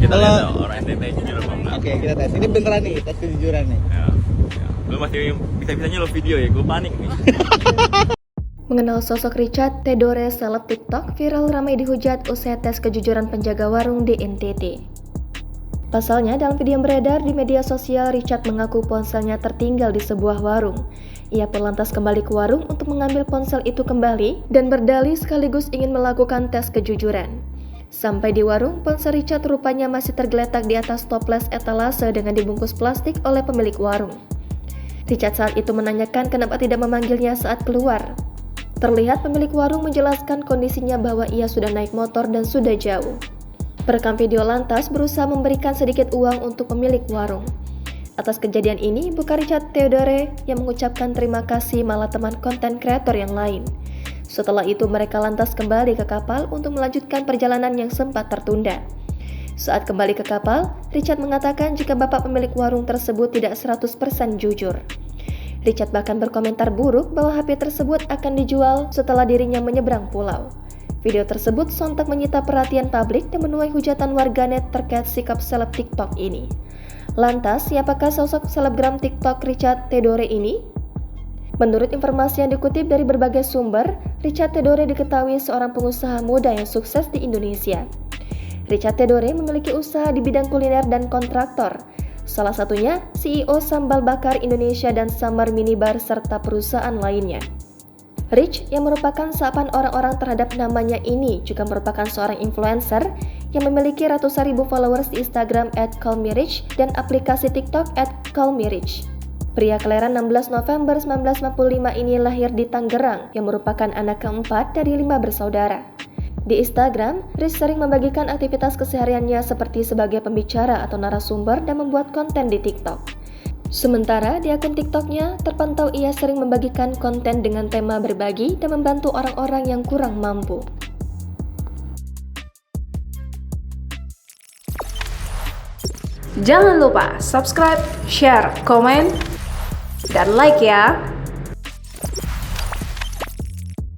Kita Kalau- lihat orang NTT jujur apa enggak. Oke, kita tes. Ini beneran nih, tes kejujuran nih. Ya. Lu masih bisa-bisanya lo video ya, gue panik nih. Mengenal sosok Richard Theodore, seleb TikTok, viral ramai dihujat usai tes kejujuran penjaga warung di NTT. Pasalnya, dalam video yang beredar di media sosial, Richard mengaku ponselnya tertinggal di sebuah warung. Ia pun lantas kembali ke warung untuk mengambil ponsel itu kembali dan berdalih sekaligus ingin melakukan tes kejujuran. Sampai di warung, ponsel Richard rupanya masih tergeletak di atas toples etalase dengan dibungkus plastik oleh pemilik warung. Richard saat itu menanyakan kenapa tidak memanggilnya saat keluar. Terlihat pemilik warung menjelaskan kondisinya bahwa ia sudah naik motor dan sudah jauh. Perekam video lantas berusaha memberikan sedikit uang untuk pemilik warung. Atas kejadian ini, bukan Richard Theodore yang mengucapkan terima kasih, malah teman konten kreator yang lain. Setelah itu mereka lantas kembali ke kapal untuk melanjutkan perjalanan yang sempat tertunda. Saat kembali ke kapal, Richard mengatakan jika bapak pemilik warung tersebut tidak 100% jujur. Richard bahkan berkomentar buruk bahwa HP tersebut akan dijual setelah dirinya menyeberang pulau. Video tersebut sontak menyita perhatian publik dan menuai hujatan warganet terkait sikap seleb TikTok ini. Lantas, siapakah sosok selebgram TikTok Richard Theodore ini? Menurut informasi yang dikutip dari berbagai sumber, Richard Theodore diketahui seorang pengusaha muda yang sukses di Indonesia. Richard Theodore memiliki usaha di bidang kuliner dan kontraktor. Salah satunya CEO Sambal Bakar Indonesia dan Samar Minibar serta perusahaan lainnya. Rich, yang merupakan sapaan orang-orang terhadap namanya ini, juga merupakan seorang influencer yang memiliki ratusan ribu followers di Instagram @callmerich dan aplikasi TikTok @callmerich. Pria kelahiran 16 November 1995 ini lahir di Tangerang yang merupakan anak keempat dari 5 bersaudara. Di Instagram, Rich sering membagikan aktivitas kesehariannya seperti sebagai pembicara atau narasumber dan membuat konten di TikTok. Sementara di akun TikToknya, terpantau ia sering membagikan konten dengan tema berbagi dan membantu orang-orang yang kurang mampu. Jangan lupa subscribe, share, komen, dan like ya!